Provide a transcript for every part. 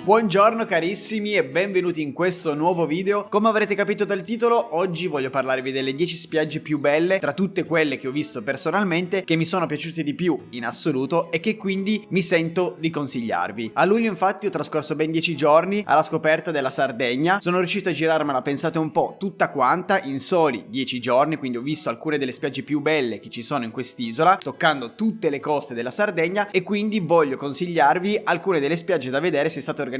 Buongiorno carissimi e benvenuti in questo nuovo video. Come avrete capito dal titolo, oggi voglio parlarvi delle 10 spiagge più belle tra tutte quelle che ho visto personalmente, che mi sono piaciute di più in assoluto e che quindi mi sento di consigliarvi. A luglio infatti ho trascorso ben 10 giorni alla scoperta della Sardegna, sono riuscito a girarmela, pensate un po', tutta quanta in soli 10 giorni, quindi ho visto alcune delle spiagge più belle che ci sono in quest'isola, toccando tutte le coste della Sardegna, e quindi voglio consigliarvi alcune delle spiagge da vedere se state organizzando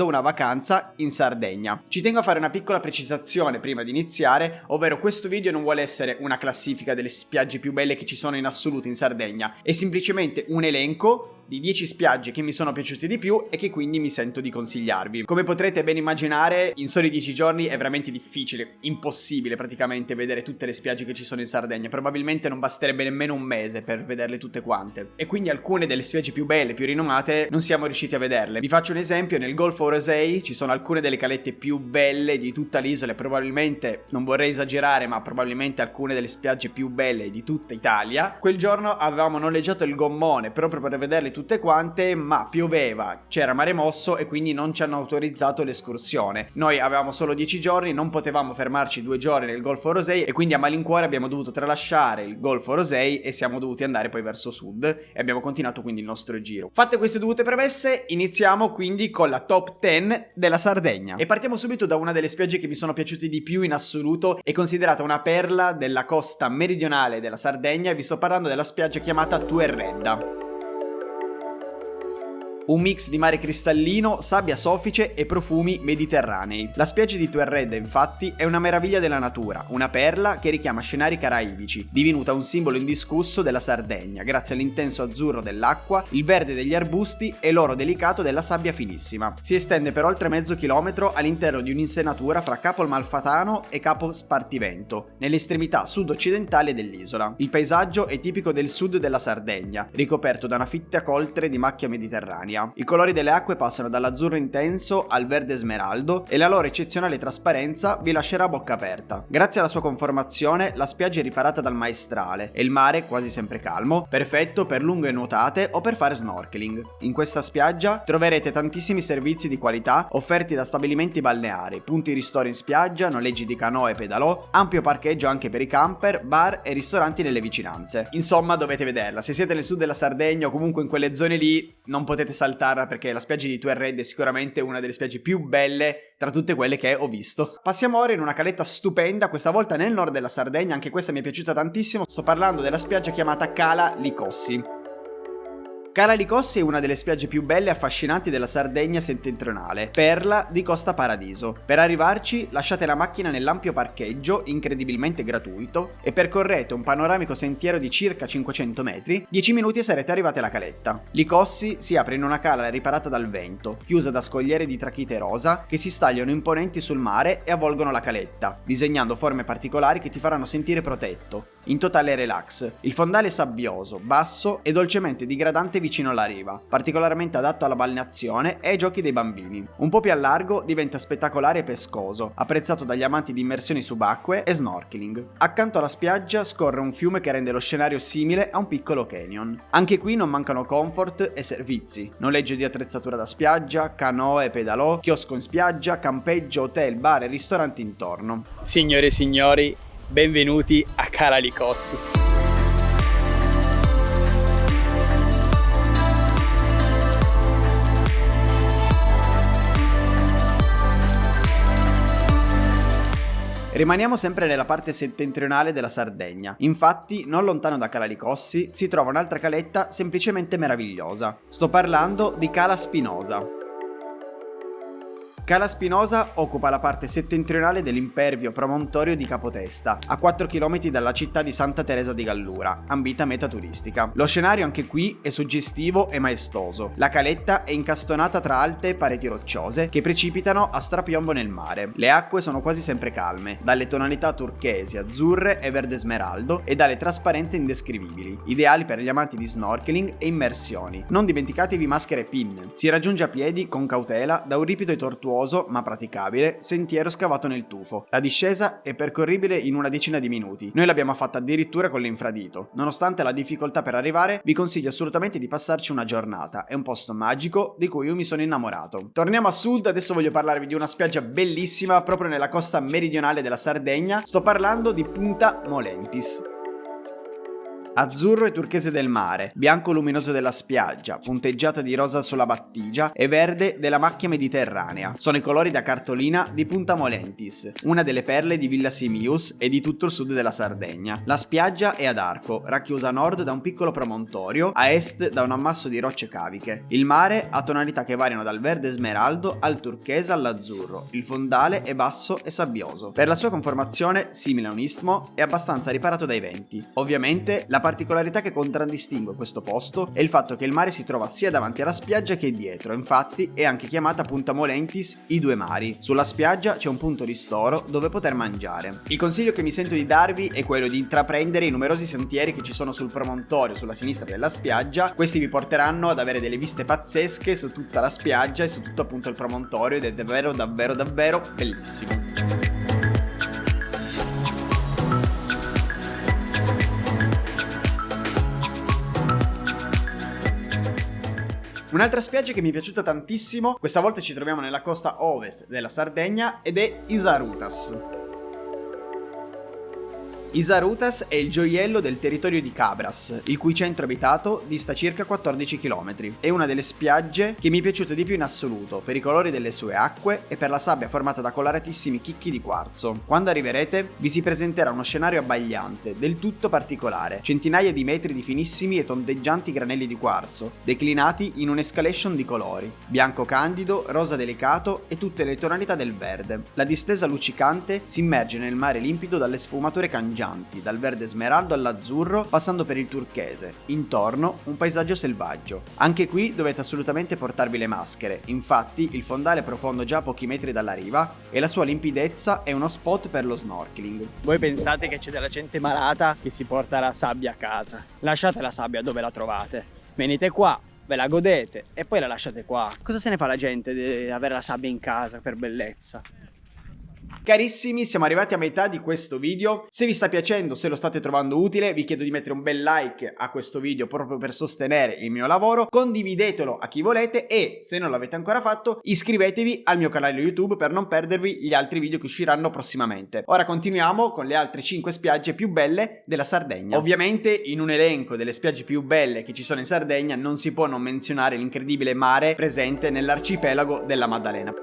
una vacanza in Sardegna. Ci tengo a fare una piccola precisazione prima di iniziare, ovvero questo video non vuole essere una classifica delle spiagge più belle che ci sono in assoluto in Sardegna, è semplicemente un elenco di 10 spiagge che mi sono piaciute di più e che quindi mi sento di consigliarvi. Come potrete ben immaginare, in soli 10 giorni è veramente difficile, impossibile praticamente vedere tutte le spiagge che ci sono in Sardegna. Probabilmente non basterebbe nemmeno un mese per vederle tutte quante. E quindi alcune delle spiagge più belle, più rinomate, non siamo riusciti a vederle. Vi faccio un esempio: nel Golfo Orosei ci sono alcune delle calette più belle di tutta l'isola, probabilmente, non vorrei esagerare, ma probabilmente alcune delle spiagge più belle di tutta Italia. Quel giorno avevamo noleggiato il gommone proprio per vederle tutte quante, ma pioveva, c'era mare mosso e quindi non ci hanno autorizzato l'escursione. Noi avevamo solo 10 giorni, non potevamo fermarci 2 giorni nel Golfo Orosei e quindi a malincuore abbiamo dovuto tralasciare il Golfo Orosei e siamo dovuti andare poi verso sud e abbiamo continuato quindi il nostro giro. Fatte queste dovute premesse, iniziamo quindi con la top 10 della Sardegna e partiamo subito da una delle spiagge che mi sono piaciute di più in assoluto. È considerata una perla della costa meridionale della Sardegna e vi sto parlando della spiaggia chiamata Tuerredda. Un mix di mare cristallino, sabbia soffice e profumi mediterranei. La spiaggia di Tuerredda infatti è una meraviglia della natura, una perla che richiama scenari caraibici, divenuta un simbolo indiscusso della Sardegna grazie all'intenso azzurro dell'acqua, il verde degli arbusti e l'oro delicato della sabbia finissima. Si estende per oltre mezzo chilometro all'interno di un'insenatura fra Capo Malfatano e Capo Spartivento, nelle estremità sud-occidentali dell'isola. Il paesaggio è tipico del sud della Sardegna, ricoperto da una fitta coltre di macchia mediterranea. I colori delle acque passano dall'azzurro intenso al verde smeraldo e la loro eccezionale trasparenza vi lascerà a bocca aperta. Grazie alla sua conformazione, la spiaggia è riparata dal maestrale e il mare quasi sempre calmo, perfetto per lunghe nuotate o per fare snorkeling. In questa spiaggia troverete tantissimi servizi di qualità offerti da stabilimenti balneari, punti ristoro in spiaggia, noleggi di canoe e pedalò, ampio parcheggio anche per i camper, bar e ristoranti nelle vicinanze. Insomma, dovete vederla. Se siete nel sud della Sardegna o comunque in quelle zone lì, non potete saltarla, perché la spiaggia di Tuerredda è sicuramente una delle spiagge più belle tra tutte quelle che ho visto. Passiamo ora in una caletta stupenda, questa volta nel nord della Sardegna, anche questa mi è piaciuta tantissimo. Sto parlando della spiaggia chiamata Cala Licossi. Cala Licossi è una delle spiagge più belle e affascinanti della Sardegna settentrionale, perla di Costa Paradiso. Per arrivarci lasciate la macchina nell'ampio parcheggio, incredibilmente gratuito, e percorrete un panoramico sentiero di circa 500 metri, 10 minuti e sarete arrivati alla caletta. Licossi si apre in una cala riparata dal vento, chiusa da scogliere di trachite rosa che si stagliano imponenti sul mare e avvolgono la caletta, disegnando forme particolari che ti faranno sentire protetto, in totale relax. Il fondale è sabbioso, basso e dolcemente digradante vicino alla riva, particolarmente adatto alla balneazione e ai giochi dei bambini. Un po' più a largo diventa spettacolare e pescoso, apprezzato dagli amanti di immersioni subacquee e snorkeling. Accanto alla spiaggia scorre un fiume che rende lo scenario simile a un piccolo canyon. Anche qui non mancano comfort e servizi: noleggio di attrezzatura da spiaggia, canoe, pedalò, chiosco in spiaggia, campeggio, hotel, bar e ristoranti intorno. Signore e signori, benvenuti a Cala Licossi. Rimaniamo sempre nella parte settentrionale della Sardegna. Infatti, non lontano da Cala Licossi si trova un'altra caletta semplicemente meravigliosa. Sto parlando di Cala Spinosa. Cala Spinosa occupa la parte settentrionale dell'impervio promontorio di Capotesta, a 4 km dalla città di Santa Teresa di Gallura, ambita meta turistica. Lo scenario anche qui è suggestivo e maestoso. La caletta è incastonata tra alte pareti rocciose che precipitano a strapiombo nel mare. Le acque sono quasi sempre calme, dalle tonalità turchesi, azzurre e verde smeraldo e dalle trasparenze indescrivibili, ideali per gli amanti di snorkeling e immersioni. Non dimenticatevi maschere e pinne. Si raggiunge a piedi con cautela da un ripido e tortuoso sinuoso, ma praticabile, sentiero scavato nel tufo. La discesa è percorribile in una decina di minuti. Noi l'abbiamo fatta addirittura con l'infradito. Nonostante la difficoltà per arrivare, vi consiglio assolutamente di passarci una giornata. È un posto magico di cui io mi sono innamorato. Torniamo a sud, adesso voglio parlarvi di una spiaggia bellissima proprio nella costa meridionale della Sardegna. Sto parlando di Punta Molentis. Azzurro e turchese del mare, bianco luminoso della spiaggia, punteggiata di rosa sulla battigia e verde della macchia mediterranea. Sono i colori da cartolina di Punta Molentis, una delle perle di Villa Simius e di tutto il sud della Sardegna. La spiaggia è ad arco, racchiusa a nord da un piccolo promontorio, a est da un ammasso di rocce caviche. Il mare ha tonalità che variano dal verde smeraldo al turchese all'azzurro. Il fondale è basso e sabbioso. Per la sua conformazione, simile a un istmo, è abbastanza riparato dai venti. Ovviamente, la particolarità che contraddistingue questo posto è il fatto che il mare si trova sia davanti alla spiaggia che dietro, infatti è anche chiamata Punta Molentis i due mari. Sulla spiaggia c'è un punto ristoro dove poter mangiare. Il consiglio che mi sento di darvi è quello di intraprendere i numerosi sentieri che ci sono sul promontorio sulla sinistra della spiaggia. Questi vi porteranno ad avere delle viste pazzesche su tutta la spiaggia e su tutto appunto il promontorio ed è davvero bellissimo. Un'altra spiaggia che mi è piaciuta tantissimo, questa volta ci troviamo nella costa ovest della Sardegna ed è Isarutas. Isarutas è il gioiello del territorio di Cabras, il cui centro abitato dista circa 14 km. È una delle spiagge che mi è piaciuta di più in assoluto, per i colori delle sue acque e per la sabbia formata da coloratissimi chicchi di quarzo. Quando arriverete vi si presenterà uno scenario abbagliante, del tutto particolare, centinaia di metri di finissimi e tondeggianti granelli di quarzo, declinati in un'escalation di colori, bianco candido, rosa delicato e tutte le tonalità del verde. La distesa luccicante si immerge nel mare limpido dalle sfumature cangianti, dal verde smeraldo all'azzurro passando per il turchese. Intorno un paesaggio selvaggio. Anche qui dovete assolutamente portarvi le maschere, infatti il fondale è profondo già a pochi metri dalla riva e la sua limpidezza è uno spot per lo snorkeling. Voi pensate che c'è della gente malata che si porta la sabbia a casa? Lasciate la sabbia dove la trovate, venite qua, ve la godete e poi la lasciate qua. Cosa se ne fa la gente di avere la sabbia in casa per bellezza? Carissimi, siamo arrivati a metà di questo video. Se vi sta piacendo, se lo state trovando utile, vi chiedo di mettere un bel like a questo video proprio per sostenere il mio lavoro. Condividetelo a chi volete e, se non l'avete ancora fatto, iscrivetevi al mio canale YouTube per non perdervi gli altri video che usciranno prossimamente. Ora continuiamo con le altre 5 spiagge più belle della Sardegna. Ovviamente in un elenco delle spiagge più belle che ci sono in Sardegna non si può non menzionare l'incredibile mare presente nell'arcipelago della Maddalena.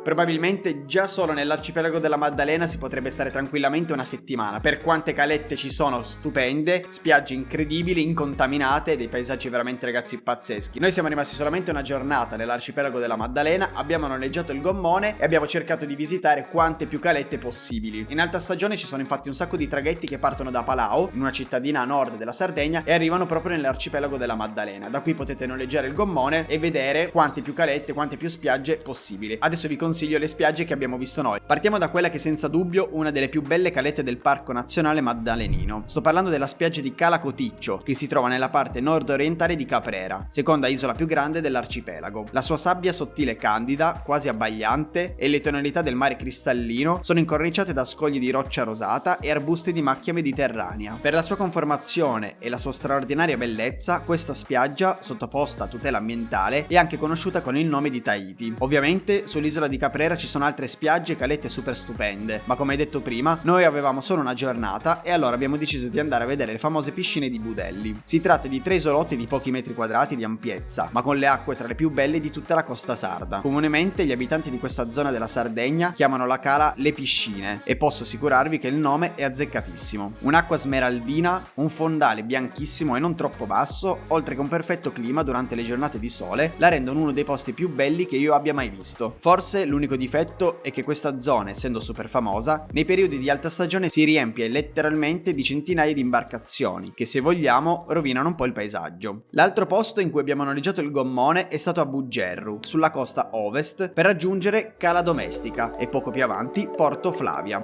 Probabilmente già solo nell'arcipelago della Maddalena si potrebbe stare tranquillamente una settimana, per quante calette ci sono stupende, spiagge incredibili, incontaminate, dei paesaggi veramente ragazzi pazzeschi. Noi siamo rimasti solamente una giornata nell'arcipelago della Maddalena, abbiamo noleggiato il gommone e abbiamo cercato di visitare quante più calette possibili. In alta stagione ci sono infatti un sacco di traghetti che partono da Palau, in una cittadina a nord della Sardegna, e arrivano proprio nell'arcipelago della Maddalena. Da qui potete noleggiare il gommone e vedere quante più calette, quante più spiagge possibili. Adesso vi consiglio le spiagge che abbiamo visto noi. Partiamo da quella che senza dubbio una delle più belle calette del Parco Nazionale Maddalenino. Sto parlando della spiaggia di Cala Coticcio, che si trova nella parte nord-orientale di Caprera, seconda isola più grande dell'arcipelago. La sua sabbia sottile e candida, quasi abbagliante, e le tonalità del mare cristallino sono incorniciate da scogli di roccia rosata e arbusti di macchia mediterranea. Per la sua conformazione e la sua straordinaria bellezza, questa spiaggia, sottoposta a tutela ambientale, è anche conosciuta con il nome di Tahiti. Ovviamente sull'isola di Caprera ci sono altre spiagge e calette super stupende, ma come detto prima, noi avevamo solo una giornata e allora abbiamo deciso di andare a vedere le famose piscine di Budelli. Si tratta di 3 isolotti di pochi metri quadrati di ampiezza, ma con le acque tra le più belle di tutta la costa sarda. Comunemente gli abitanti di questa zona della Sardegna chiamano la cala le piscine e posso assicurarvi che il nome è azzeccatissimo. Un'acqua smeraldina, un fondale bianchissimo e non troppo basso, oltre che un perfetto clima durante le giornate di sole, la rendono uno dei posti più belli che io abbia mai visto. Forse l'unico difetto è che questa zona, essendo super famosa, nei periodi di alta stagione si riempie letteralmente di centinaia di imbarcazioni, che se vogliamo rovinano un po' il paesaggio. L'altro posto in cui abbiamo noleggiato il gommone è stato a Bugerru, sulla costa ovest, per raggiungere Cala Domestica e poco più avanti Porto Flavia.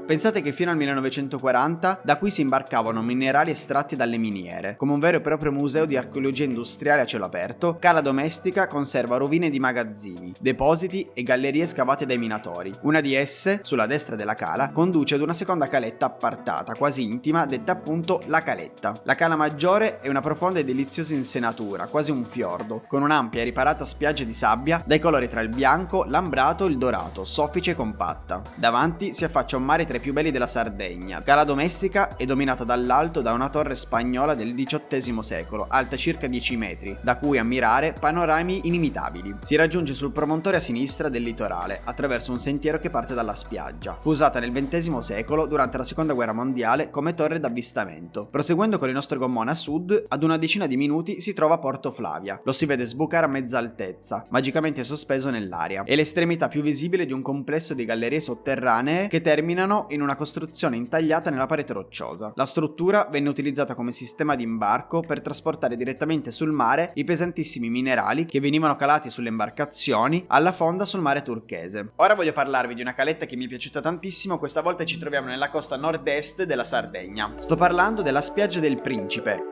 Pensate che fino al 1940 da qui si imbarcavano minerali estratti dalle miniere. Come un vero e proprio museo di archeologia industriale a cielo aperto, Cala Domestica conserva rovine di magazzini, depositi e gallerie scavate dai minatori. Una di esse, sulla destra della cala, conduce ad una seconda caletta appartata, quasi intima, detta appunto la caletta. La cala maggiore è una profonda e deliziosa insenatura, quasi un fiordo, con un'ampia e riparata spiaggia di sabbia dai colori tra il bianco, l'ambrato e il dorato, soffice e compatta. Davanti si affaccia un mare tra i più belli della Sardegna. Cala Domestica è dominata dall'alto da una torre spagnola del XVIII secolo, alta circa 10 metri, da cui ammirare panorami inimitabili. Si raggiunge sul promontorio a sinistra del litorale, attraverso un sentiero che parte dalla spiaggia. Fu usata nel XX secolo durante la Seconda Guerra Mondiale come torre d'avvistamento. Proseguendo con il nostro gommone a sud, ad una decina di minuti si trova Porto Flavia. Lo si vede sbucare a mezza altezza, magicamente sospeso nell'aria. È l'estremità più visibile di un complesso di gallerie sotterranee che terminano in una costruzione intagliata nella parete rocciosa. La struttura venne utilizzata come sistema di imbarco per trasportare direttamente sul mare i pesantissimi minerali che venivano calati sulle imbarcazioni alla fonda sul mare turchese. Ora voglio parlarvi di una caletta che mi è piaciuta tantissimo, questa volta ci troviamo nella costa nord-est della Sardegna. Sto parlando della spiaggia del Principe.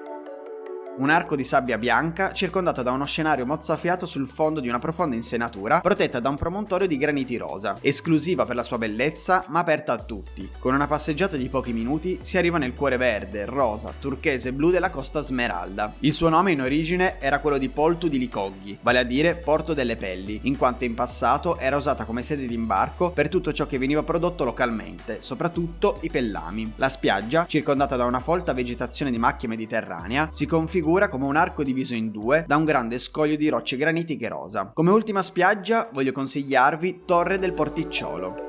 Un arco di sabbia bianca circondato da uno scenario mozzafiato sul fondo di una profonda insenatura protetta da un promontorio di graniti rosa, esclusiva per la sua bellezza ma aperta a tutti. Con una passeggiata di pochi minuti si arriva nel cuore verde, rosa, turchese e blu della Costa Smeralda. Il suo nome in origine era quello di Poltu di Licogli, vale a dire Porto delle Pelli, in quanto in passato era usata come sede di imbarco per tutto ciò che veniva prodotto localmente, soprattutto i pellami. La spiaggia, circondata da una folta vegetazione di macchia mediterranea, si configura come un arco diviso in due da un grande scoglio di rocce granitiche rosa. Come ultima spiaggia voglio consigliarvi Torre del Porticciolo.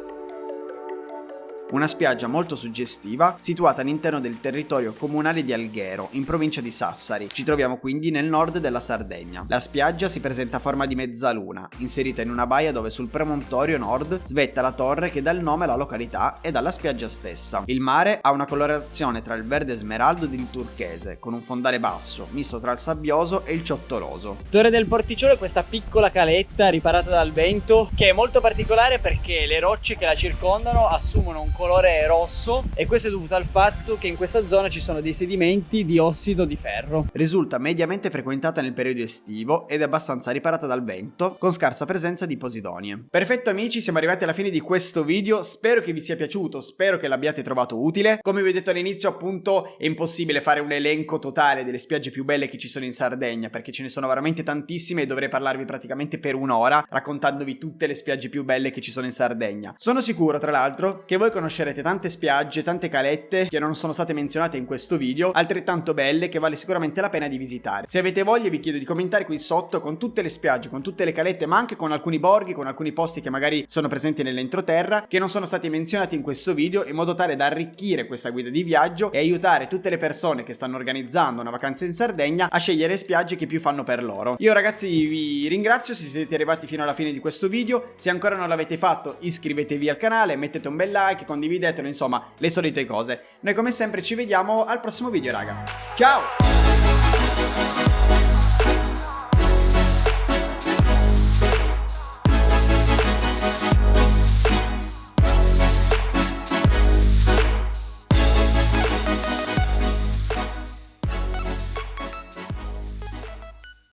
Una spiaggia molto suggestiva situata all'interno del territorio comunale di Alghero, in provincia di Sassari. Ci troviamo quindi nel nord della Sardegna. La spiaggia si presenta a forma di mezzaluna, inserita in una baia dove sul promontorio nord svetta la torre che dà il nome alla località e alla spiaggia stessa. Il mare ha una colorazione tra il verde smeraldo ed il turchese, con un fondale basso, misto tra il sabbioso e il ciottoloso. Torre del Porticciolo è questa piccola caletta riparata dal vento che è molto particolare perché le rocce che la circondano assumono un colore rosso e questo è dovuto al fatto che in questa zona ci sono dei sedimenti di ossido di ferro. Risulta mediamente frequentata nel periodo estivo ed è abbastanza riparata dal vento, con scarsa presenza di posidonie. Perfetto amici, siamo arrivati alla fine di questo video, spero che vi sia piaciuto, spero che l'abbiate trovato utile. Come vi ho detto all'inizio appunto è impossibile fare un elenco totale delle spiagge più belle che ci sono in Sardegna perché ce ne sono veramente tantissime e dovrei parlarvi praticamente per un'ora raccontandovi tutte le spiagge più belle che ci sono in Sardegna. Sono sicuro tra l'altro che voi conoscerete tante spiagge, tante calette che non sono state menzionate in questo video, altrettanto belle che vale sicuramente la pena di visitare. Se avete voglia vi chiedo di commentare qui sotto con tutte le spiagge, con tutte le calette, ma anche con alcuni borghi, con alcuni posti che magari sono presenti nell'entroterra che non sono stati menzionati in questo video, in modo tale da arricchire questa guida di viaggio e aiutare tutte le persone che stanno organizzando una vacanza in Sardegna a scegliere spiagge che più fanno per loro. Io ragazzi vi ringrazio se siete arrivati fino alla fine di questo video, se ancora non l'avete fatto iscrivetevi al canale, mettete un bel like, condividetelo, insomma le solite cose. Noi come sempre ci vediamo al prossimo video raga, ciao!